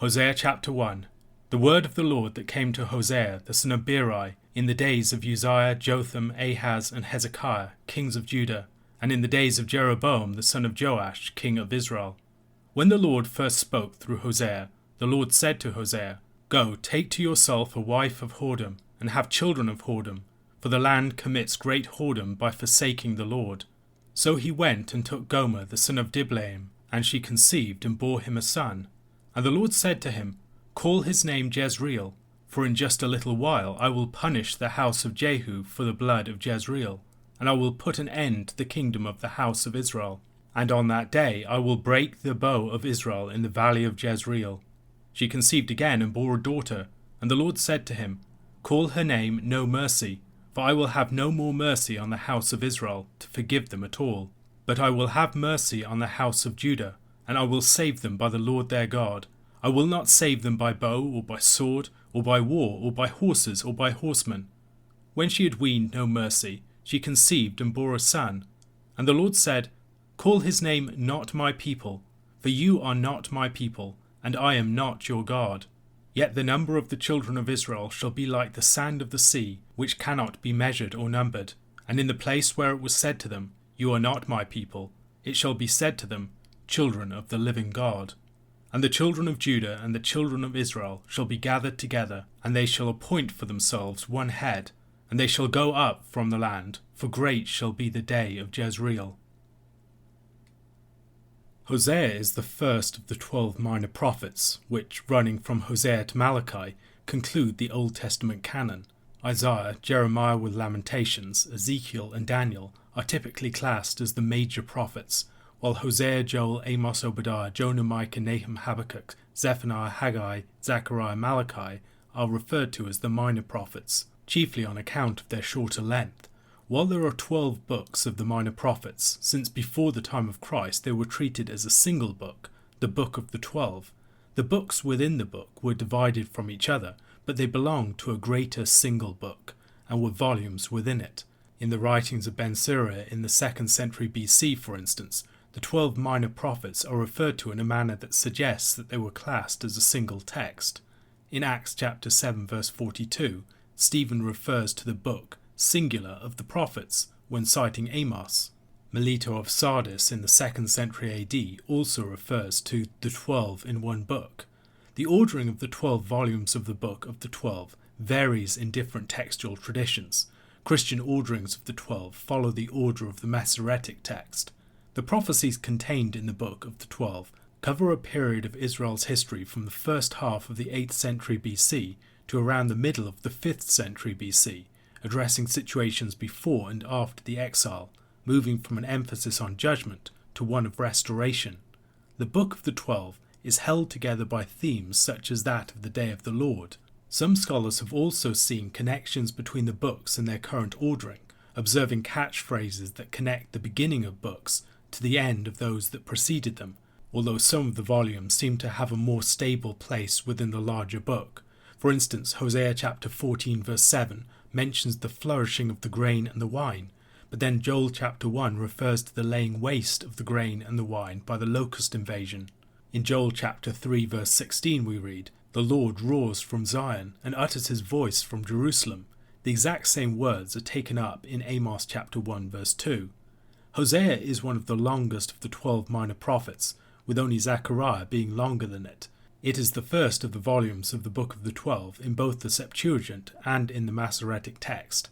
Hosea chapter 1. The word of the Lord that came to Hosea the son of Beeri in the days of Uzziah, Jotham, Ahaz, and Hezekiah, kings of Judah, and in the days of Jeroboam the son of Joash, king of Israel. When the Lord first spoke through Hosea, the Lord said to Hosea, Go, take to yourself a wife of whoredom, and have children of whoredom, for the land commits great whoredom by forsaking the Lord. So he went and took Gomer the son of Diblaim, and she conceived and bore him a son. And the Lord said to him, Call his name Jezreel, for in just a little while I will punish the house of Jehu for the blood of Jezreel, and I will put an end to the kingdom of the house of Israel. And on that day I will break the bow of Israel in the valley of Jezreel. She conceived again and bore a daughter, and the Lord said to him, Call her name No Mercy, for I will have no more mercy on the house of Israel to forgive them at all. But I will have mercy on the house of Judah, and I will save them by the Lord their God. I will not save them by bow, or by sword, or by war, or by horses, or by horsemen. When she had weaned No Mercy, she conceived and bore a son. And the Lord said, Call his name Not My People, for you are not my people, and I am not your God. Yet the number of the children of Israel shall be like the sand of the sea, which cannot be measured or numbered. And in the place where it was said to them, You are not my people, it shall be said to them, Children of the living God. And the children of Judah and the children of Israel shall be gathered together, and they shall appoint for themselves one head, and they shall go up from the land, for great shall be the day of Jezreel. Hosea is the first of the 12 minor prophets, which, running from Hosea to Malachi, conclude the Old Testament canon. Isaiah, Jeremiah with Lamentations, Ezekiel and Daniel are typically classed as the major prophets, while Hosea, Joel, Amos, Obadiah, Jonah, Micah, Nahum, Habakkuk, Zephaniah, Haggai, Zechariah, Malachi are referred to as the minor prophets, chiefly on account of their shorter length. While there are 12 books of the minor prophets, since before the time of Christ they were treated as a single book, the Book of the 12. The books within the book were divided from each other, but they belonged to a greater single book, and were volumes within it. In the writings of Ben Sira in the 2nd century BC, for instance, the 12 minor prophets are referred to in a manner that suggests that they were classed as a single text. In Acts chapter 7 verse 42, Stephen refers to the book, singular, of the prophets when citing Amos. Melito of Sardis in the 2nd century AD also refers to the 12 in one book. The ordering of the 12 volumes of the Book of the 12 varies in different textual traditions. Christian orderings of the 12 follow the order of the Masoretic text. The prophecies contained in the Book of the 12 cover a period of Israel's history from the first half of the 8th century BC to around the middle of the 5th century BC, addressing situations before and after the exile, moving from an emphasis on judgment to one of restoration. The Book of the 12 is held together by themes such as that of the Day of the Lord. Some scholars have also seen connections between the books and their current ordering, observing catchphrases that connect the beginning of books to the end of those that preceded them, although some of the volumes seem to have a more stable place within the larger book. For instance, Hosea chapter 14 verse 7 mentions the flourishing of the grain and the wine, but then Joel chapter 1 refers to the laying waste of the grain and the wine by the locust invasion. In Joel chapter 3 verse 16 we read, The Lord roars from Zion and utters his voice from Jerusalem. The exact same words are taken up in Amos chapter 1 verse 2. Hosea is one of the longest of the 12 minor prophets, with only Zechariah being longer than it. It is the first of the volumes of the Book of the 12 in both the Septuagint and in the Masoretic text.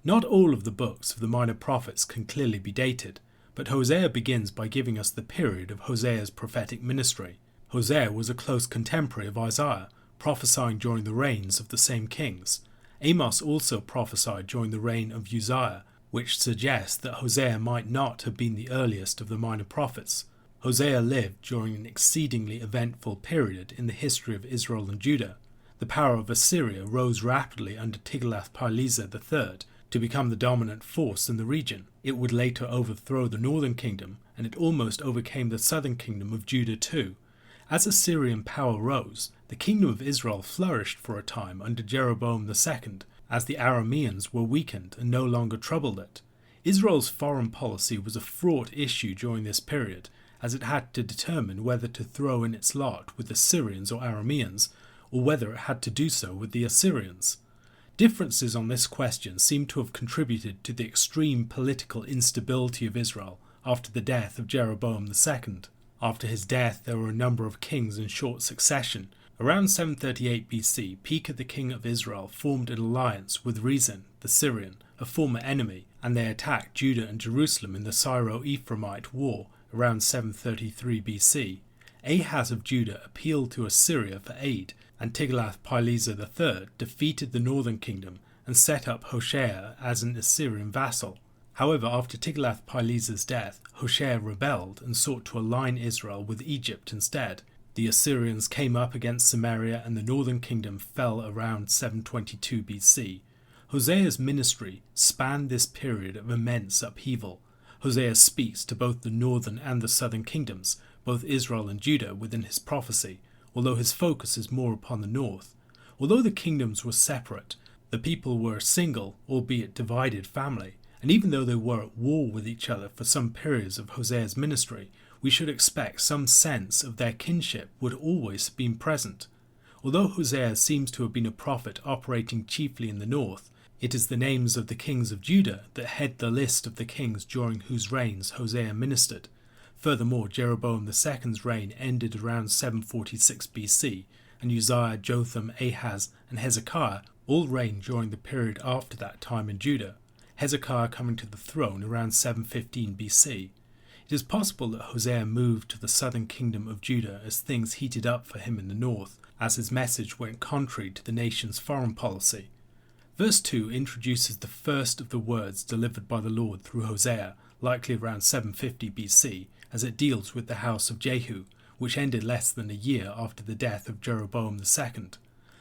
Not all of the books of the minor prophets can clearly be dated, but Hosea begins by giving us the period of Hosea's prophetic ministry. Hosea was a close contemporary of Isaiah, prophesying during the reigns of the same kings. Amos also prophesied during the reign of Uzziah, which suggests that Hosea might not have been the earliest of the minor prophets. Hosea lived during an exceedingly eventful period in the history of Israel and Judah. The power of Assyria rose rapidly under Tiglath-Pileser III to become the dominant force in the region. It would later overthrow the northern kingdom, and it almost overcame the southern kingdom of Judah too. As Assyrian power rose, the kingdom of Israel flourished for a time under Jeroboam II, as the Arameans were weakened and no longer troubled it. Israel's foreign policy was a fraught issue during this period, as it had to determine whether to throw in its lot with the Syrians or Arameans, or whether it had to do so with the Assyrians. Differences on this question seem to have contributed to the extreme political instability of Israel after the death of Jeroboam II. After his death, there were a number of kings in short succession. Around 738 BC, Pekah the king of Israel formed an alliance with Rezin the Syrian, a former enemy, and they attacked Judah and Jerusalem in the Syro-Ephraimite War around 733 BC. Ahaz of Judah appealed to Assyria for aid, and Tiglath-Pileser III defeated the northern kingdom and set up Hosea as an Assyrian vassal. However, after Tiglath-Pileser's death, Hosea rebelled and sought to align Israel with Egypt instead. The Assyrians came up against Samaria and the northern kingdom fell around 722 BC. Hosea's ministry spanned this period of immense upheaval. Hosea speaks to both the northern and the southern kingdoms, both Israel and Judah, within his prophecy, although his focus is more upon the north. Although the kingdoms were separate, the people were a single, albeit divided family, and even though they were at war with each other for some periods of Hosea's ministry, we should expect some sense of their kinship would always have been present. Although Hosea seems to have been a prophet operating chiefly in the north, it is the names of the kings of Judah that head the list of the kings during whose reigns Hosea ministered. Furthermore, Jeroboam II's reign ended around 746 BC, and Uzziah, Jotham, Ahaz, and Hezekiah all reigned during the period after that time in Judah, Hezekiah coming to the throne around 715 BC. It is possible that Hosea moved to the southern kingdom of Judah as things heated up for him in the north, as his message went contrary to the nation's foreign policy. Verse 2 introduces the first of the words delivered by the Lord through Hosea, likely around 750 BC, as it deals with the house of Jehu, which ended less than a year after the death of Jeroboam II.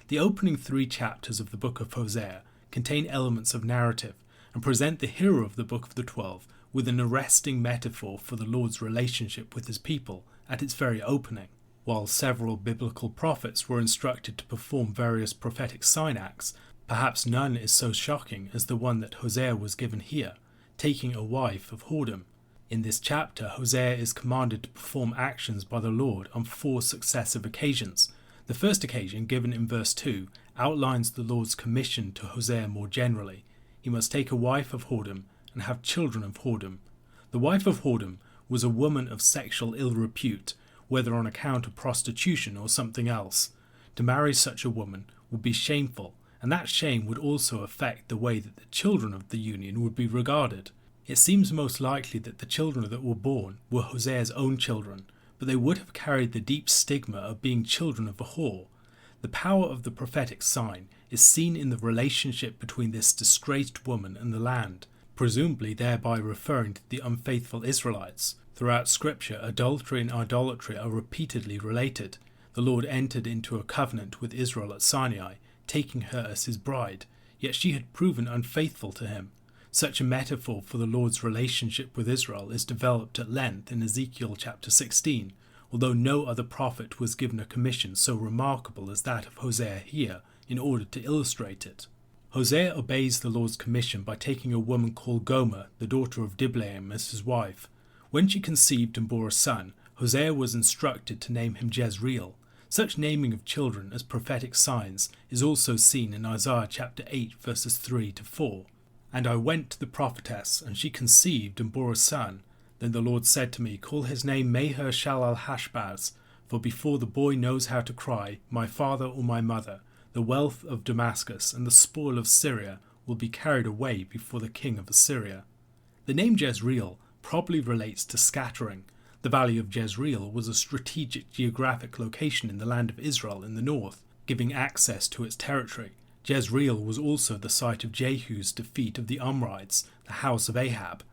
The opening 3 chapters of the book of Hosea contain elements of narrative and present the hero of the Book of the 12 with an arresting metaphor for the Lord's relationship with his people at its very opening. While several biblical prophets were instructed to perform various prophetic sign acts, perhaps none is so shocking as the one that Hosea was given here, taking a wife of whoredom. In this chapter, Hosea is commanded to perform actions by the Lord on 4 successive occasions. The first occasion, given in verse 2, outlines the Lord's commission to Hosea more generally. He must take a wife of whoredom and have children of whoredom. The wife of whoredom was a woman of sexual ill repute, whether on account of prostitution or something else. To marry such a woman would be shameful, and that shame would also affect the way that the children of the union would be regarded. It seems most likely that the children that were born were Hosea's own children, but they would have carried the deep stigma of being children of a whore. The power of the prophetic sign is seen in the relationship between this disgraced woman and the land, presumably thereby referring to the unfaithful Israelites. Throughout Scripture, adultery and idolatry are repeatedly related. The Lord entered into a covenant with Israel at Sinai, taking her as his bride, yet she had proven unfaithful to him. Such a metaphor for the Lord's relationship with Israel is developed at length in Ezekiel chapter 16, although no other prophet was given a commission so remarkable as that of Hosea here in order to illustrate it. Hosea obeys the Lord's commission by taking a woman called Gomer, the daughter of Diblaim, as his wife. When she conceived and bore a son, Hosea was instructed to name him Jezreel. Such naming of children as prophetic signs is also seen in Isaiah chapter 8 verses 3 to 4. And I went to the prophetess, and she conceived and bore a son. Then the Lord said to me, Call his name Maher-shalal-Hashbaz, for before the boy knows how to cry, my father or my mother, the wealth of Damascus and the spoil of Syria will be carried away before the king of Assyria. The name Jezreel probably relates to scattering. The valley of Jezreel was a strategic geographic location in the land of Israel in the north, giving access to its territory. Jezreel was also the site of Jehu's defeat of the Amorites, the house of Ahab.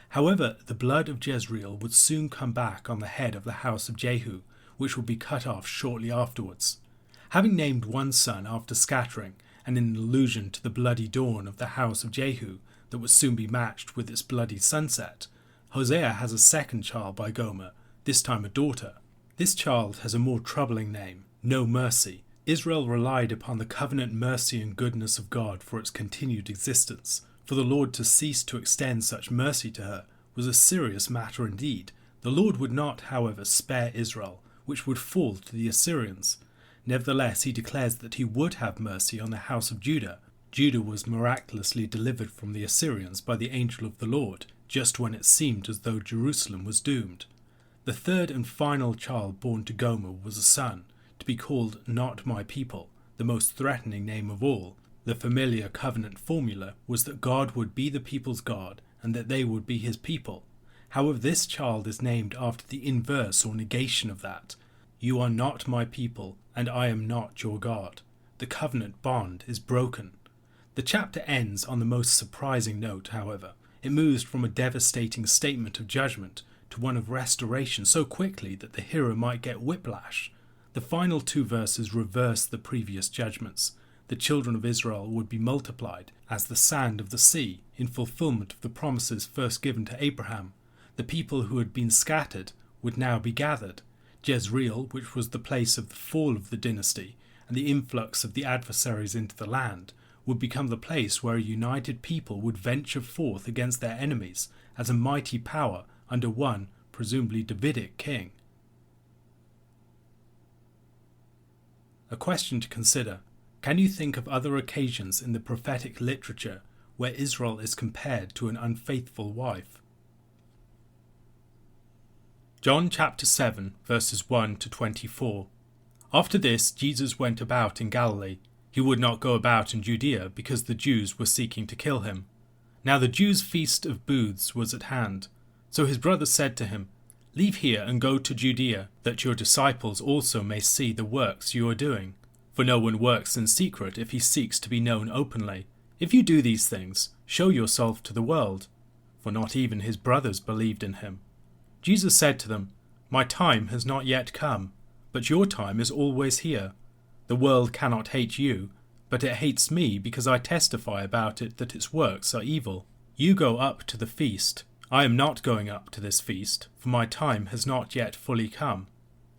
However, the blood of Jezreel would soon come back on the head of the house of Jehu, which would be cut off shortly afterwards. Having named one son after scattering, and in allusion to the bloody dawn of the house of Jehu that would soon be matched with its bloody sunset, Hosea has a second child by Gomer, this time a daughter. This child has a more troubling name, No Mercy. Israel relied upon the covenant mercy and goodness of God for its continued existence. For the Lord to cease to extend such mercy to her was a serious matter indeed. The Lord would not, however, spare Israel, which would fall to the Assyrians. Nevertheless, he declares that he would have mercy on the house of Judah. Judah was miraculously delivered from the Assyrians by the angel of the Lord, just when it seemed as though Jerusalem was doomed. The third and final child born to Gomer was a son, to be called Not My People, the most threatening name of all. The familiar covenant formula was that God would be the people's God and that they would be his people. However, this child is named after the inverse or negation of that. You are not my people, and I am not your God. The covenant bond is broken. The chapter ends on the most surprising note, however. It moves from a devastating statement of judgment to one of restoration so quickly that the hero might get whiplash. The final two verses reverse the previous judgments. The children of Israel would be multiplied as the sand of the sea, in fulfillment of the promises first given to Abraham. The people who had been scattered would now be gathered. Jezreel, which was the place of the fall of the dynasty and the influx of the adversaries into the land, would become the place where a united people would venture forth against their enemies as a mighty power under one, presumably Davidic king. A question to consider. Can you think of other occasions in the prophetic literature where Israel is compared to an unfaithful wife? John chapter 7 verses 1 to 24. After this, Jesus went about in Galilee. He would not go about in Judea because the Jews were seeking to kill him. Now the Jews' Feast of Booths was at hand. So his brothers said to him, "Leave here and go to Judea, that your disciples also may see the works you are doing. For no one works in secret if he seeks to be known openly. If you do these things, show yourself to the world." For not even his brothers believed in him. Jesus said to them, "My time has not yet come, but your time is always here. The world cannot hate you, but it hates me because I testify about it that its works are evil. You go up to the feast. I am not going up to this feast, for my time has not yet fully come."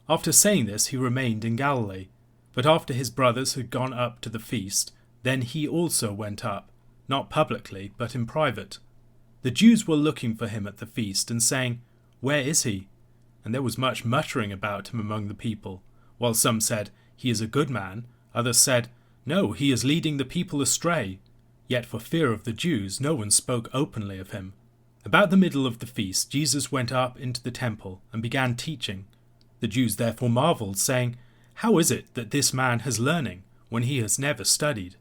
After saying this, he remained in Galilee. But after his brothers had gone up to the feast, then he also went up, not publicly, but in private. The Jews were looking for him at the feast and saying, "Where is he?" And there was much muttering about him among the people, while some said, "He is a good man." Others said, "No, he is leading the people astray." Yet for fear of the Jews, no one spoke openly of him. About the middle of the feast, Jesus went up into the temple and began teaching. The Jews therefore marveled, saying, "How is it that this man has learning, when he has never studied?"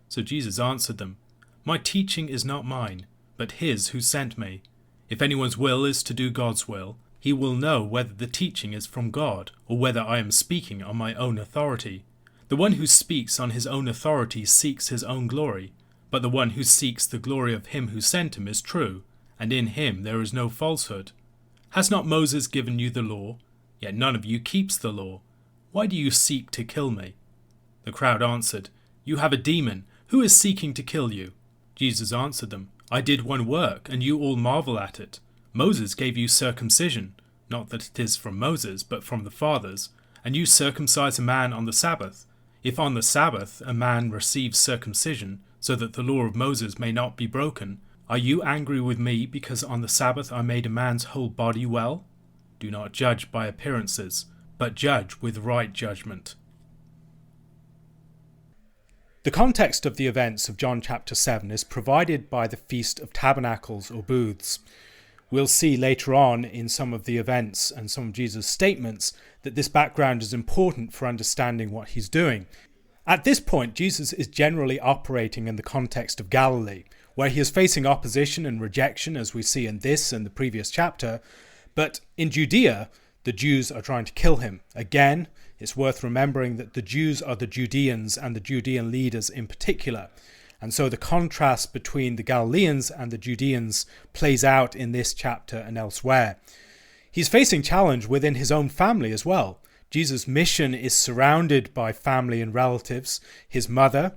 So Jesus answered them, "My teaching is not mine, but his who sent me. If anyone's will is to do God's will, he will know whether the teaching is from God, or whether I am speaking on my own authority. The one who speaks on his own authority seeks his own glory, but the one who seeks the glory of him who sent him is true, and in him there is no falsehood. Has not Moses given you the law? Yet none of you keeps the law. Why do you seek to kill me?" The crowd answered, "You have a demon. Who is seeking to kill you?" Jesus answered them, "I did one work, and you all marvel at it. Moses gave you circumcision, not that it is from Moses, but from the fathers, and you circumcise a man on the Sabbath. If on the Sabbath a man receives circumcision, so that the law of Moses may not be broken, are you angry with me because on the Sabbath I made a man's whole body well? Do not judge by appearances, but judge with right judgment." The context of the events of John chapter 7 is provided by the Feast of Tabernacles or Booths. We'll see later on in some of the events and some of Jesus' statements that this background is important for understanding what he's doing. At this point, Jesus is generally operating in the context of Galilee, where he is facing opposition and rejection, as we see in this and the previous chapter. But in Judea, the Jews are trying to kill him. Again, it's worth remembering that the Jews are the Judeans and the Judean leaders in particular. And so the contrast between the Galileans and the Judeans plays out in this chapter and elsewhere. He's facing challenge within his own family as well. Jesus' mission is surrounded by family and relatives. His mother,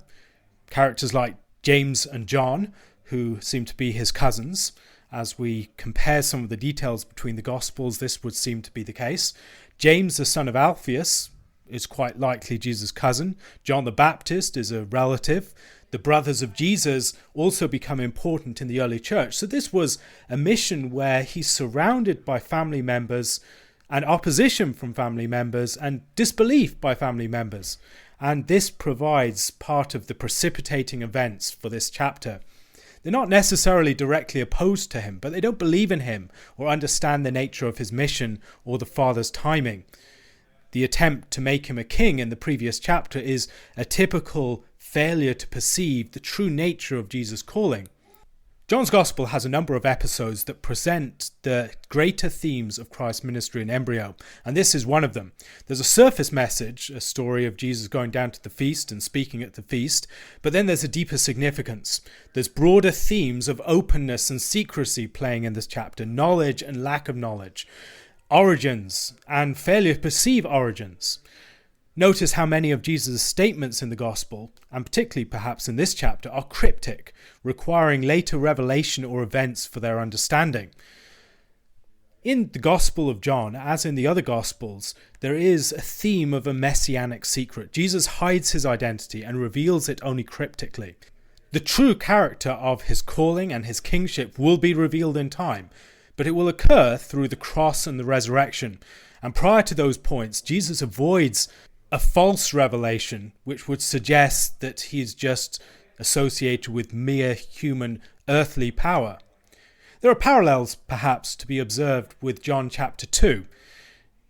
characters like James and John, who seem to be his cousins. As we compare some of the details between the Gospels, this would seem to be the case. James, the son of Alphaeus, is quite likely Jesus' cousin. John the Baptist is a relative. The brothers of Jesus also become important in the early church. So this was a mission where he's surrounded by family members and opposition from family members and disbelief by family members. And this provides part of the precipitating events for this chapter. They're not necessarily directly opposed to him, but they don't believe in him or understand the nature of his mission or the Father's timing. The attempt to make him a king in the previous chapter is a typical failure to perceive the true nature of Jesus' calling. John's Gospel has a number of episodes that present the greater themes of Christ's ministry in embryo, and this is one of them. There's a surface message, a story of Jesus going down to the feast and speaking at the feast, but then there's a deeper significance. There's broader themes of openness and secrecy playing in this chapter, knowledge and lack of knowledge, origins and failure to perceive origins. Notice how many of Jesus' statements in the Gospel, and particularly perhaps in this chapter, are cryptic, requiring later revelation or events for their understanding. In the Gospel of John, as in the other Gospels, there is a theme of a messianic secret. Jesus hides his identity and reveals it only cryptically. The true character of his calling and his kingship will be revealed in time, but it will occur through the cross and the resurrection. And prior to those points, Jesus avoids a false revelation which would suggest that he is just associated with mere human earthly power. There are parallels perhaps to be observed with John chapter 2.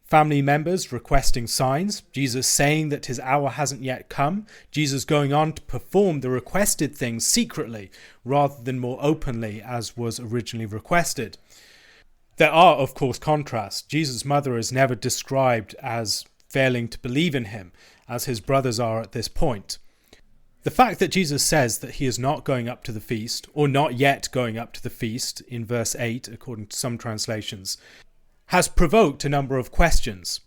Family members requesting signs, Jesus saying that his hour hasn't yet come, Jesus going on to perform the requested things secretly rather than more openly as was originally requested. There are, of course, contrasts. Jesus' mother is never described as failing to believe in him, as his brothers are at this point. The fact that Jesus says that he is not going up to the feast, or not yet going up to the feast, in verse 8, according to some translations, has provoked a number of questions.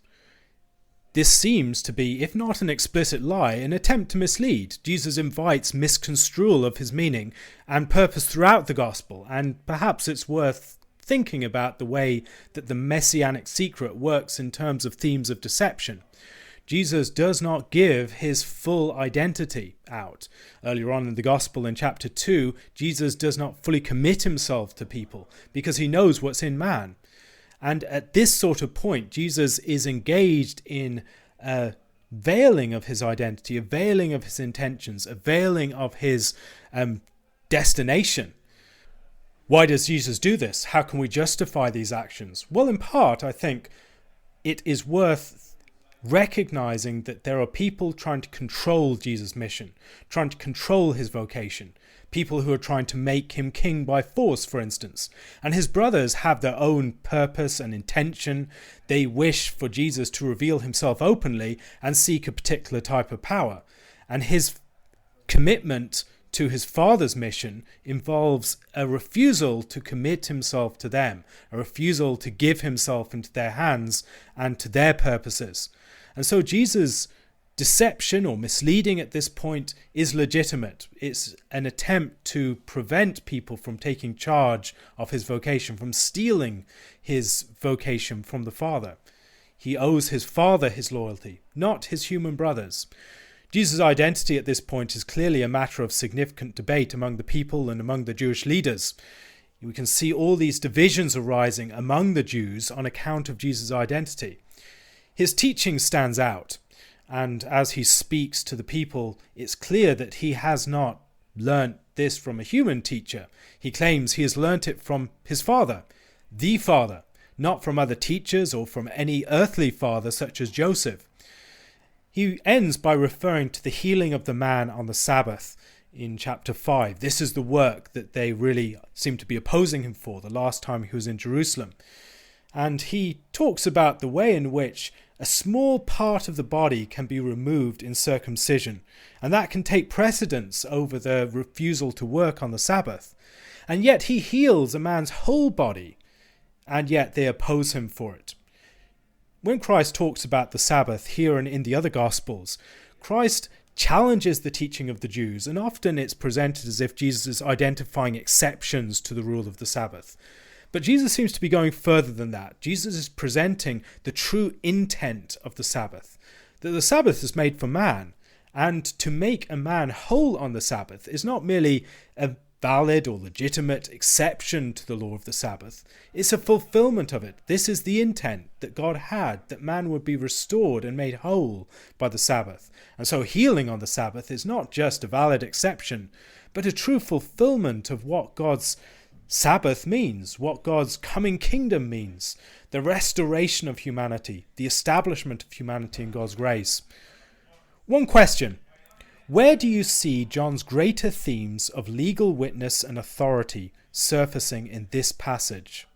This seems to be, if not an explicit lie, an attempt to mislead. Jesus invites misconstrual of his meaning and purpose throughout the gospel, and perhaps it's worth thinking about the way that the messianic secret works in terms of themes of deception. Jesus does not give his full identity out. Earlier on in the Gospel in chapter 2, Jesus does not fully commit himself to people because he knows what's in man. And at this sort of point, Jesus is engaged in a veiling of his identity, a veiling of his intentions, a veiling of his destination. Why does Jesus do this? How can we justify these actions? Well, in part, I think it is worth recognizing that there are people trying to control Jesus' mission, trying to control his vocation, people who are trying to make him king by force, for instance. And his brothers have their own purpose and intention. They wish for Jesus to reveal himself openly and seek a particular type of power. And his commitment to his Father's mission involves a refusal to commit himself to them, a refusal to give himself into their hands and to their purposes. And so Jesus' deception or misleading at this point is legitimate. It's an attempt to prevent people from taking charge of his vocation, from stealing his vocation from the Father. He owes his Father his loyalty, not his human brothers. Jesus' identity at this point is clearly a matter of significant debate among the people and among the Jewish leaders. We can see all these divisions arising among the Jews on account of Jesus' identity. His teaching stands out, and as he speaks to the people, it's clear that he has not learnt this from a human teacher. He claims he has learnt it from his Father, the Father, not from other teachers or from any earthly father such as Joseph. He ends by referring to the healing of the man on the Sabbath in chapter 5. This is the work that they really seem to be opposing him for the last time he was in Jerusalem. And he talks about the way in which a small part of the body can be removed in circumcision, and that can take precedence over the refusal to work on the Sabbath. And yet he heals a man's whole body, and yet they oppose him for it. When Christ talks about the Sabbath here and in the other Gospels, Christ challenges the teaching of the Jews, and often it's presented as if Jesus is identifying exceptions to the rule of the Sabbath. But Jesus seems to be going further than that. Jesus is presenting the true intent of the Sabbath. that the Sabbath is made for man, and to make a man whole on the Sabbath is not merely a valid or legitimate exception to the law of the Sabbath. It's a fulfillment of it. This is the intent that God had, that man would be restored and made whole by the Sabbath. And so healing on the Sabbath is not just a valid exception, but a true fulfillment of what God's Sabbath means, what God's coming kingdom means, the restoration of humanity, the establishment of humanity in God's grace. One question: where do you see John's greater themes of legal witness and authority surfacing in this passage?